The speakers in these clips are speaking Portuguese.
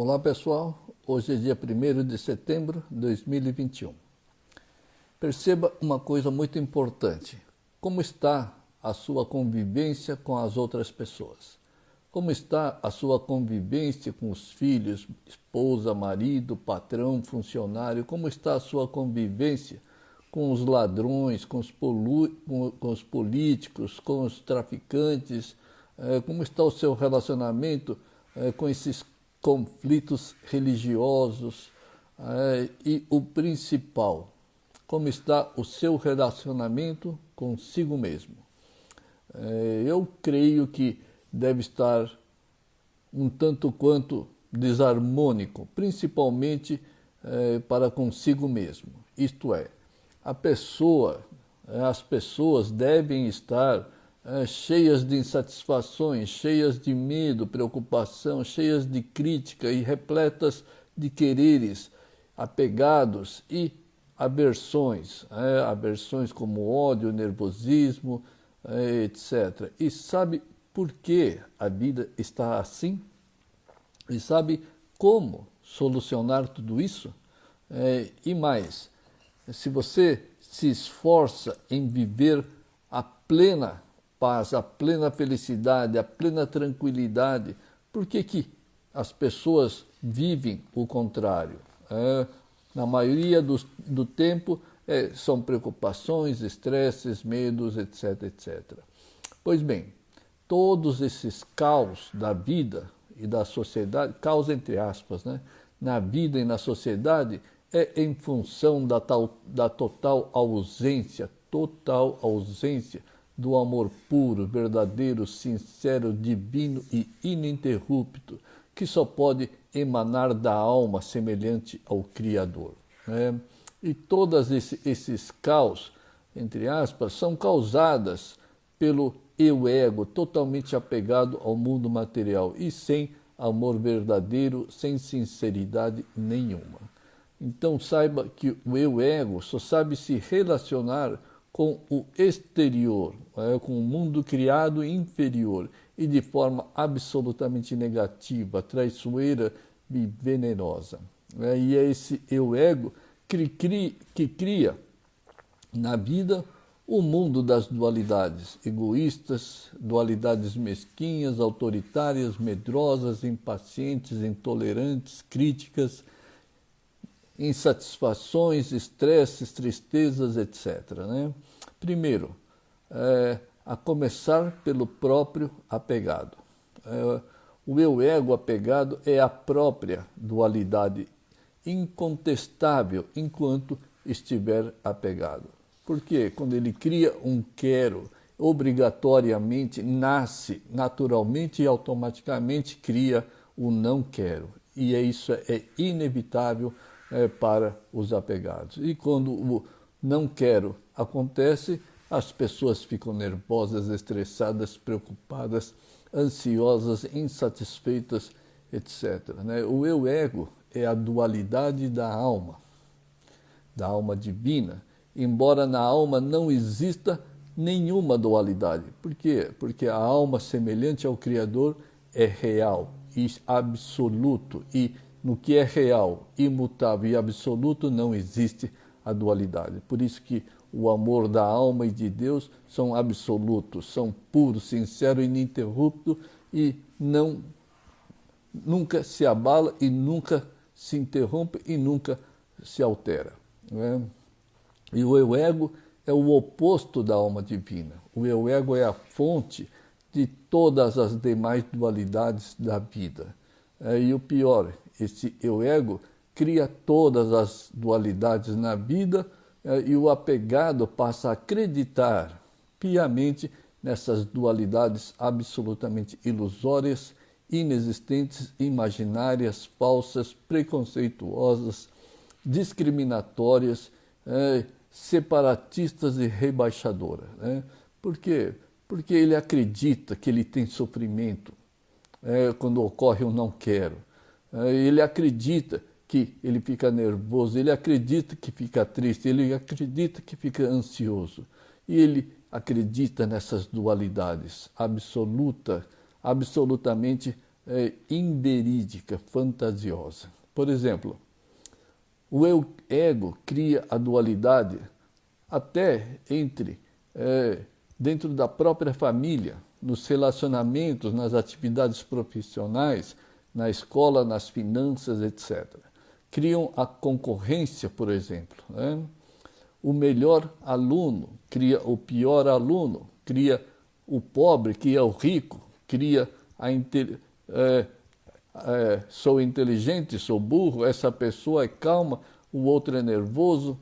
Olá pessoal, hoje é dia 1º de setembro de 2021. Perceba uma coisa muito importante: como está a sua convivência com as outras pessoas? Como está a sua convivência com os filhos, esposa, marido, patrão, funcionário? Como está a sua convivência com os ladrões, com os políticos, com os traficantes? Como está o seu relacionamento com esses conflitos religiosos? E o principal, como está o seu relacionamento consigo mesmo? Eu creio que deve estar um tanto quanto desarmônico, principalmente para consigo mesmo. Isto é, as pessoas devem estar cheias de insatisfações, cheias de medo, preocupação, cheias de crítica e repletas de quereres, apegados e aversões, aversões como ódio, nervosismo, etc. E sabe por que a vida está assim? E sabe como solucionar tudo isso? E mais, se você se esforça em viver a plena paz, a plena felicidade, a plena tranquilidade, por que as pessoas vivem o contrário? Na maioria do tempo são preocupações, estresses, medos, etc, etc. Pois bem, todos esses caos da vida e da sociedade, caos entre aspas, né? Na vida e na sociedade, é em função da total ausência do amor puro, verdadeiro, sincero, divino e ininterrupto, que só pode emanar da alma semelhante ao Criador. E todos esses caos, entre aspas, são causadas pelo eu-ego totalmente apegado ao mundo material e sem amor verdadeiro, sem sinceridade nenhuma. Então saiba que o eu-ego só sabe se relacionar com o exterior, com o mundo criado inferior e de forma absolutamente negativa, traiçoeira e venenosa. E é esse eu-ego que cria na vida o mundo das dualidades egoístas, dualidades mesquinhas, autoritárias, medrosas, impacientes, intolerantes, críticas, insatisfações, estresses, tristezas, etc. Primeiro, a começar pelo próprio apegado. O eu-ego apegado é a própria dualidade incontestável enquanto estiver apegado. Porque quando ele cria um quero, obrigatoriamente nasce, naturalmente e automaticamente cria o não quero. E isso é inevitável para os apegados. E quando o não quero acontece, as pessoas ficam nervosas, estressadas, preocupadas, ansiosas, insatisfeitas, etc. O eu-ego é a dualidade da alma divina, embora na alma não exista nenhuma dualidade. Por quê? Porque a alma semelhante ao Criador é real e absoluto, e no que é real, imutável e absoluto não existe a dualidade. Por isso que o amor da alma e de Deus são absolutos, são puros, sinceros, ininterruptos e nunca se abala e nunca se interrompe e nunca se altera. E o eu-ego é o oposto da alma divina. O eu-ego é a fonte de todas as demais dualidades da vida. E o pior, esse eu-ego cria todas as dualidades na vida e o apegado passa a acreditar piamente nessas dualidades absolutamente ilusórias, inexistentes, imaginárias, falsas, preconceituosas, discriminatórias, separatistas e rebaixadoras. Por quê? Porque ele acredita que ele tem sofrimento quando ocorre um não quero. Ele acredita que ele fica nervoso, ele acredita que fica triste, ele acredita que fica ansioso. E ele acredita nessas dualidades absolutamente inverídica, fantasiosa. Por exemplo, o ego cria a dualidade até dentro da própria família, nos relacionamentos, nas atividades profissionais, na escola, nas finanças, etc. Criam a concorrência, por exemplo. Né? O melhor aluno cria o pior aluno, cria o pobre, cria o rico, cria sou inteligente, sou burro, essa pessoa é calma, o outro é nervoso,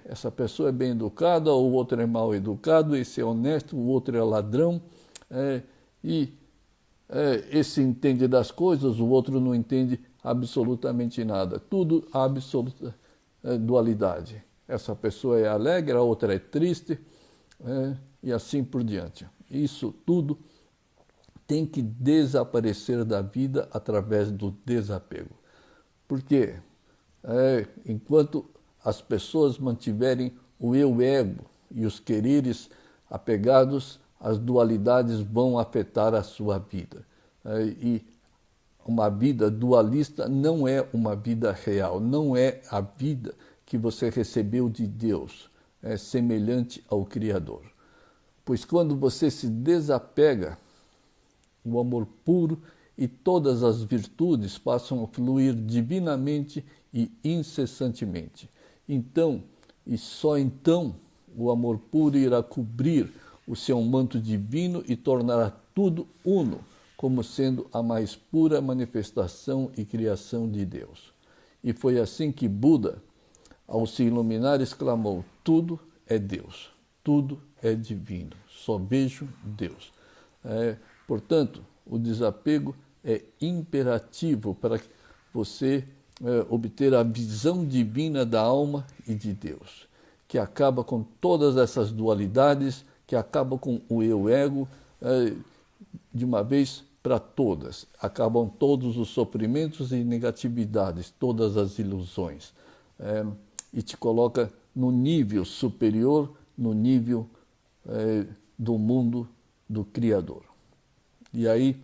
essa pessoa é bem educada, o outro é mal educado, esse é honesto, o outro é ladrão, esse entende das coisas, o outro não entende absolutamente nada. Tudo absoluta dualidade. Essa pessoa é alegre, a outra é triste, e assim por diante. Isso tudo tem que desaparecer da vida através do desapego. Porque enquanto as pessoas mantiverem o eu-ego e os quereres apegados, as dualidades vão afetar a sua vida. E uma vida dualista não é uma vida real, não é a vida que você recebeu de Deus, é semelhante ao Criador. Pois quando você se desapega, o amor puro e todas as virtudes passam a fluir divinamente e incessantemente. Então, e só então, o amor puro irá cobrir o seu manto divino e tornará tudo uno, como sendo a mais pura manifestação e criação de Deus. E foi assim que Buda, ao se iluminar, exclamou: tudo é Deus, tudo é divino, só vejo Deus. Portanto, o desapego é imperativo para você obter a visão divina da alma e de Deus, que acaba com todas essas dualidades, que acaba com o eu-ego de uma vez para todas. Acabam todos os sofrimentos e negatividades, todas as ilusões, e te coloca no nível superior, no nível do mundo do Criador. E aí,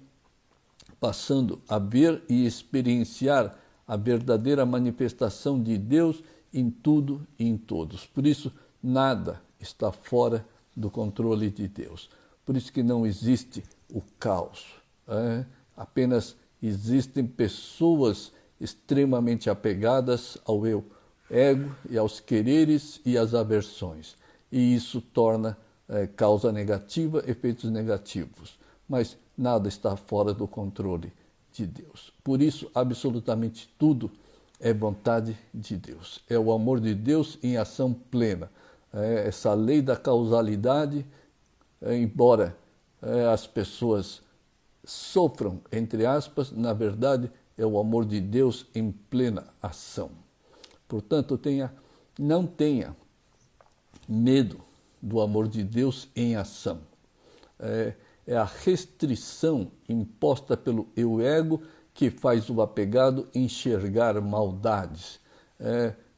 passando a ver e experienciar a verdadeira manifestação de Deus em tudo e em todos. Por isso, nada está fora do controle de Deus. Por isso que não existe o caos. Apenas existem pessoas extremamente apegadas ao ego e aos quereres e às aversões. E isso torna causa negativa, efeitos negativos. Mas nada está fora do controle de Deus. Por isso, absolutamente tudo é vontade de Deus. É o amor de Deus em ação plena. Essa lei da causalidade, embora as pessoas sofram, entre aspas, na verdade, é o amor de Deus em plena ação. Portanto, não tenha medo do amor de Deus em ação. É a restrição imposta pelo eu-ego que faz o apegado enxergar maldades,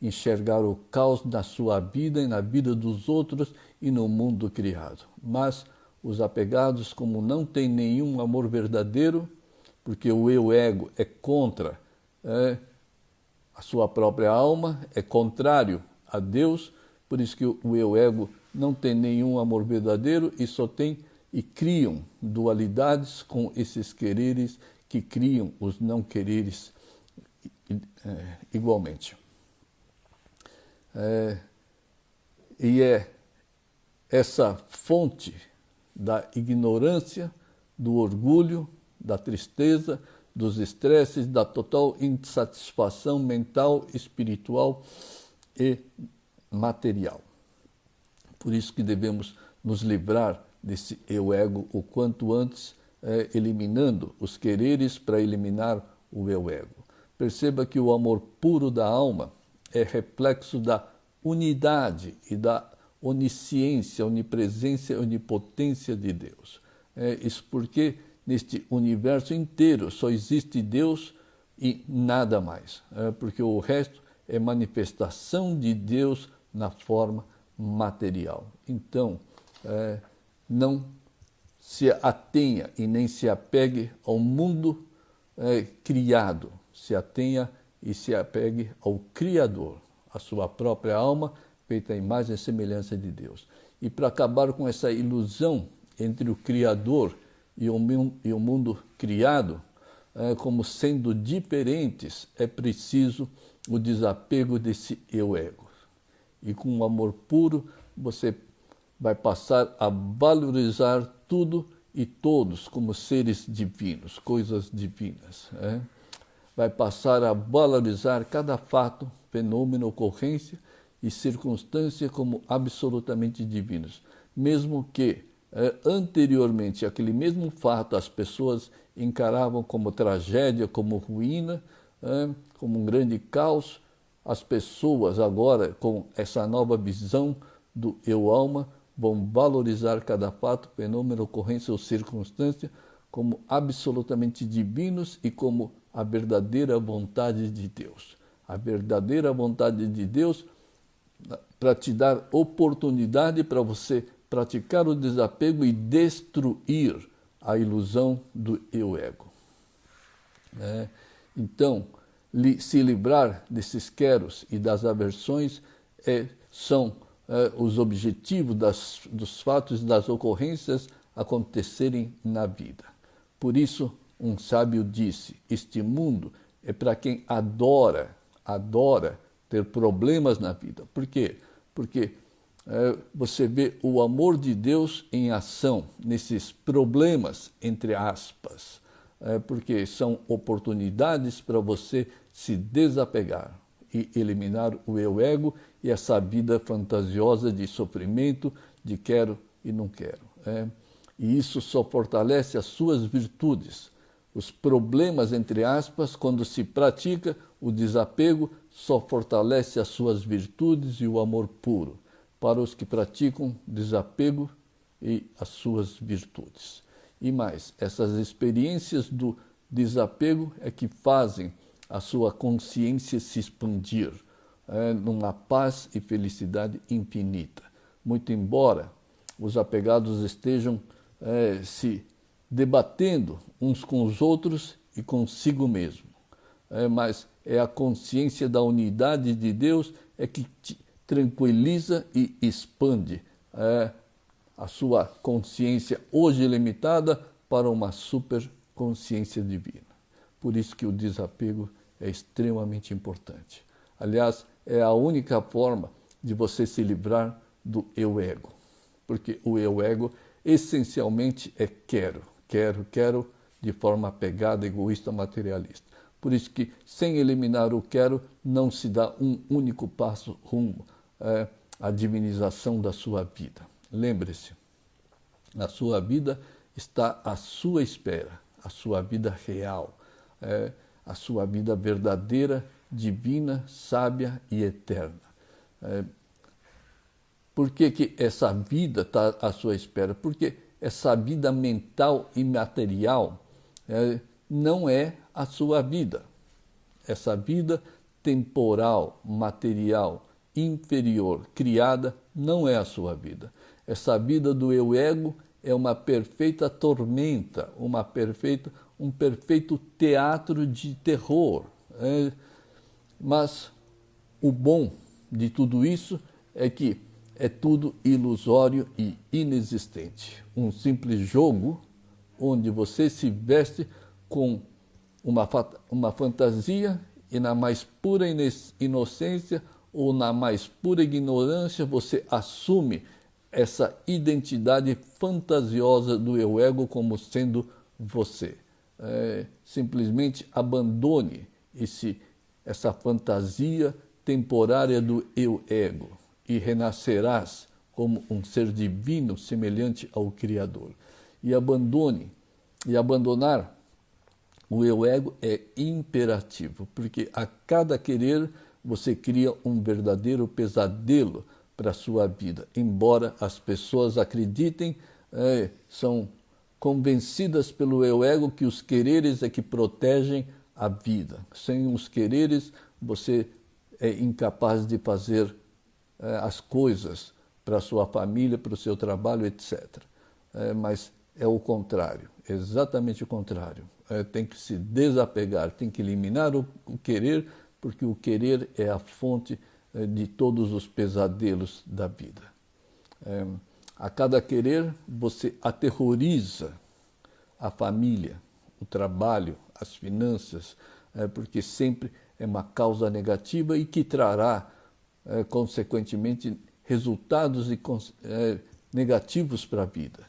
enxergar o caos na sua vida e na vida dos outros e no mundo criado. Mas os apegados, como não têm nenhum amor verdadeiro, porque o eu-ego é contra a sua própria alma, é contrário a Deus, por isso que o eu-ego não tem nenhum amor verdadeiro e só tem e criam dualidades com esses quereres que criam os não quereres igualmente. E é essa fonte da ignorância, do orgulho, da tristeza, dos estresses, da total insatisfação mental, espiritual e material. Por isso que devemos nos livrar desse eu-ego o quanto antes, eliminando os quereres para eliminar o eu-ego. Perceba que o amor puro da alma é reflexo da unidade e da onisciência, onipresença e onipotência de Deus. Isso porque neste universo inteiro só existe Deus e nada mais, porque o resto é manifestação de Deus na forma material. Então, não se atenha e nem se apegue ao mundo criado, se atenha e se apegue ao Criador, a sua própria alma, feita à imagem e semelhança de Deus. E para acabar com essa ilusão entre o Criador e o mundo criado, como sendo diferentes, é preciso o desapego desse eu-ego. E com um amor puro, você vai passar a valorizar tudo e todos como seres divinos, coisas divinas. Vai passar a valorizar cada fato, fenômeno, ocorrência e circunstância como absolutamente divinos, mesmo que anteriormente aquele mesmo fato as pessoas encaravam como tragédia, como ruína, como um grande caos. As pessoas agora, com essa nova visão do eu-alma, vão valorizar cada fato, fenômeno, ocorrência ou circunstância como absolutamente divinos e como a verdadeira vontade de Deus. A verdadeira vontade de Deus para te dar oportunidade para você praticar o desapego e destruir a ilusão do eu-ego. Então, se livrar desses queros e das aversões são os objetivos dos fatos e das ocorrências acontecerem na vida. Por isso, um sábio disse, este mundo é para quem adora ter problemas na vida. Por quê? Porque você vê o amor de Deus em ação nesses problemas, entre aspas, porque são oportunidades para você se desapegar e eliminar o eu-ego e essa vida fantasiosa de sofrimento, de quero e não quero. E isso só fortalece as suas virtudes. Os problemas, entre aspas, quando se pratica o desapego, só fortalece as suas virtudes e o amor puro, para os que praticam desapego e as suas virtudes. E mais, essas experiências do desapego é que fazem a sua consciência se expandir numa paz e felicidade infinita. Muito embora os apegados estejam se debatendo uns com os outros e consigo mesmo. Mas é a consciência da unidade de Deus que te tranquiliza e expande a sua consciência hoje limitada para uma super consciência divina. Por isso que o desapego é extremamente importante. Aliás, é a única forma de você se livrar do eu-ego. Porque o eu-ego essencialmente é quero, de forma apegada, egoísta, materialista. Por isso que, sem eliminar o quero, não se dá um único passo rumo à divinização da sua vida. Lembre-se, a sua vida está à sua espera, a sua vida real, a sua vida verdadeira, divina, sábia e eterna. Por que essa vida está à sua espera? Porque essa vida mental e material não é a sua vida. Essa vida temporal, material, inferior, criada, não é a sua vida. Essa vida do eu-ego é uma perfeita tormenta, um perfeito teatro de terror. Mas o bom de tudo isso é que é tudo ilusório e inexistente. Um simples jogo onde você se veste com uma fantasia e na mais pura inocência ou na mais pura ignorância você assume essa identidade fantasiosa do eu-ego como sendo você. Simplesmente abandone essa fantasia temporária do eu-ego e renascerás como um ser divino semelhante ao Criador. E abandonar o eu-ego é imperativo, porque a cada querer você cria um verdadeiro pesadelo para a sua vida. Embora as pessoas acreditem, são convencidas pelo eu-ego que os quereres é que protegem a vida. Sem os quereres, você é incapaz de fazer as coisas para a sua família, para o seu trabalho, etc. Mas é o contrário, exatamente o contrário. tem que se desapegar, tem que eliminar o querer, porque o querer é a fonte de todos os pesadelos da vida. A cada querer, você aterroriza a família, o trabalho, as finanças, porque sempre é uma causa negativa e que trará, consequentemente, resultados negativos para a vida.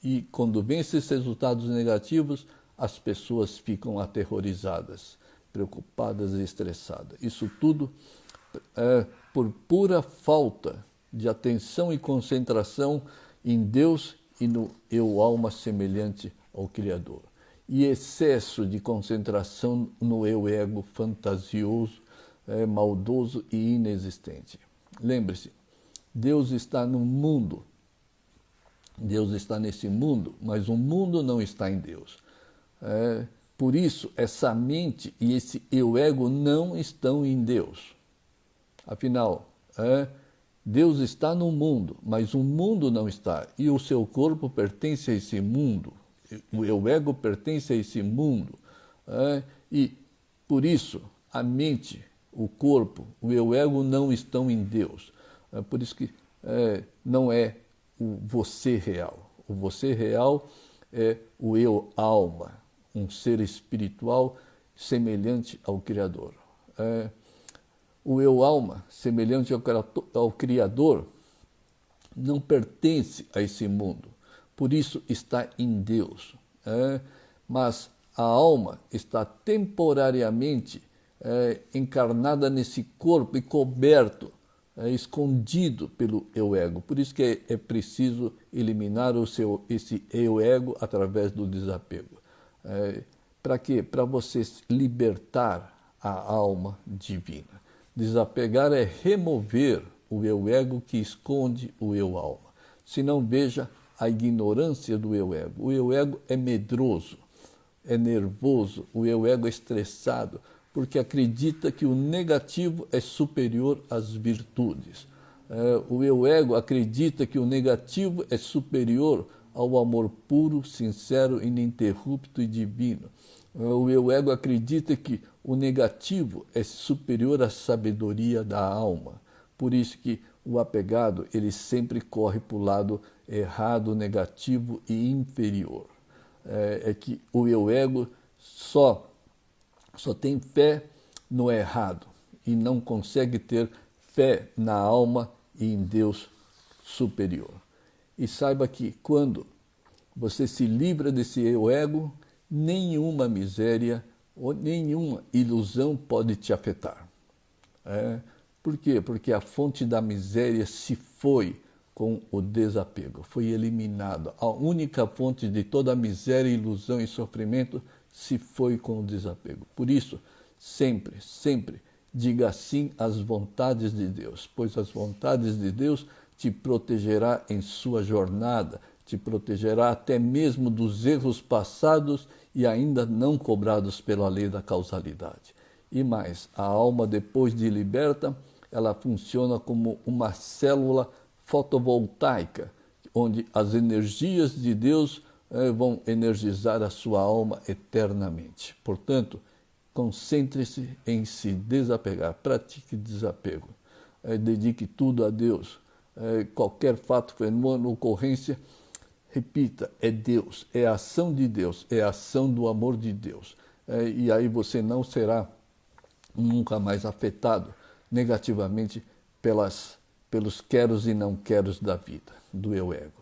E quando vem esses resultados negativos, as pessoas ficam aterrorizadas, preocupadas e estressadas. Isso tudo por pura falta de atenção e concentração em Deus e no eu alma semelhante ao Criador. E excesso de concentração no eu ego fantasioso, maldoso e inexistente. Lembre-se, Deus está no mundo. Deus está nesse mundo, mas o mundo não está em Deus. Por isso, essa mente e esse eu ego não estão em Deus. Afinal, Deus está no mundo, mas o mundo não está. E o seu corpo pertence a esse mundo. O eu ego pertence a esse mundo. E, por isso, a mente, o corpo, o eu ego não estão em Deus. Por isso que não é o você real. O você real é o eu alma, um ser espiritual semelhante ao Criador. O eu alma, semelhante ao Criador, não pertence a esse mundo. Por isso está em Deus. Mas a alma está temporariamente encarnada nesse corpo e coberto, escondido pelo eu ego. Por isso que é preciso eliminar esse eu ego através do desapego. Para quê? Para você libertar a alma divina. Desapegar é remover o eu ego que esconde o eu alma. Se não, veja a ignorância do eu ego. O eu ego é medroso, é nervoso, o eu ego é estressado, porque acredita que o negativo é superior às virtudes. O eu ego acredita que o negativo é superior ao amor puro, sincero, ininterrupto e divino. O eu ego acredita que o negativo é superior à sabedoria da alma. Por isso que o apegado, ele sempre corre para o lado errado, negativo e inferior. É que o eu ego só tem fé no errado e não consegue ter fé na alma e em Deus superior. E saiba que quando você se livra desse eu ego, nenhuma miséria ou nenhuma ilusão pode te afetar. Por quê? Porque a fonte da miséria se foi com o desapego, foi eliminada. A única fonte de toda a miséria, ilusão e sofrimento se foi com o desapego. Por isso, sempre, sempre diga sim às vontades de Deus, pois as vontades de Deus te protegerá em sua jornada, te protegerá até mesmo dos erros passados e ainda não cobrados pela lei da causalidade. E mais, a alma, depois de liberta, ela funciona como uma célula fotovoltaica, onde as energias de Deus vão energizar a sua alma eternamente. Portanto, concentre-se em se desapegar, pratique desapego, dedique tudo a Deus. Qualquer fato, fenômeno, ocorrência, repita, é Deus, é a ação de Deus, é a ação do amor de Deus. E aí você não será nunca mais afetado negativamente pelos queros e não queros da vida, do eu ego.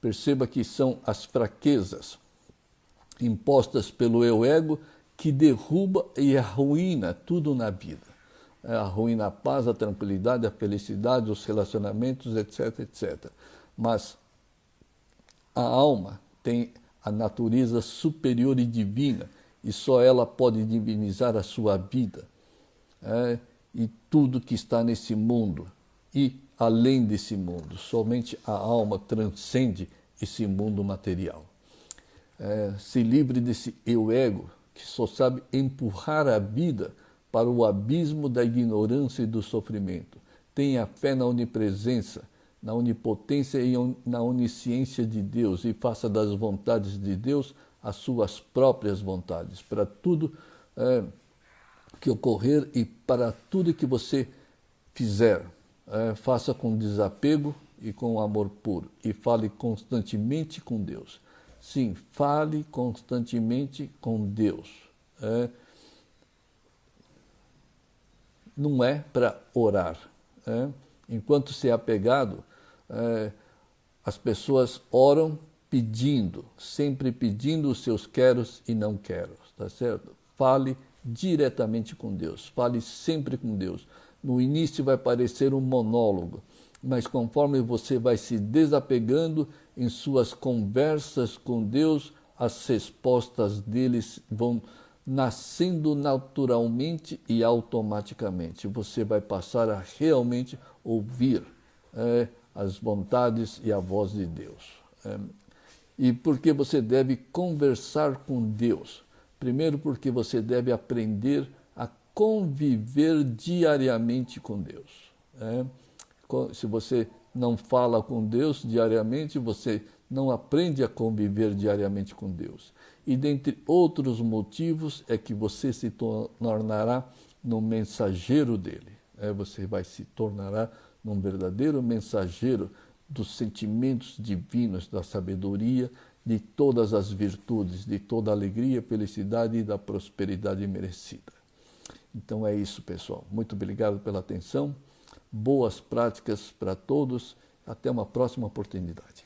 Perceba que são as fraquezas impostas pelo eu ego que derruba e arruína tudo na vida. Arruína a paz, a tranquilidade, a felicidade, os relacionamentos, etc, etc. Mas a alma tem a natureza superior e divina e só ela pode divinizar a sua vida. E tudo que está nesse mundo e além desse mundo. Somente a alma transcende esse mundo material. Se livre desse eu ego que só sabe empurrar a vida para o abismo da ignorância e do sofrimento. Tenha fé na onipresença, na onipotência e na onisciência de Deus e faça das vontades de Deus as suas próprias vontades, para tudo que ocorrer e para tudo que você fizer. Faça com desapego e com amor puro e fale constantemente com Deus. Sim, fale constantemente com Deus. Não é para orar. Enquanto se é apegado, as pessoas oram pedindo, sempre pedindo os seus queros e não queros, tá certo? Fale diretamente com Deus, fale sempre com Deus. No início vai parecer um monólogo, mas conforme você vai se desapegando em suas conversas com Deus, as respostas deles vão nascendo naturalmente e automaticamente. Você vai passar a realmente ouvir as vontades e a voz de Deus. E por que você deve conversar com Deus? Primeiro, porque você deve aprender a conviver diariamente com Deus. Se você não fala com Deus diariamente, você não aprende a conviver diariamente com Deus. E dentre outros motivos é que você se tornará um mensageiro dele. Você vai se tornará um verdadeiro mensageiro dos sentimentos divinos, da sabedoria, de todas as virtudes, de toda a alegria, felicidade e da prosperidade merecida. Então é isso, pessoal. Muito obrigado pela atenção. Boas práticas para todos. Até uma próxima oportunidade.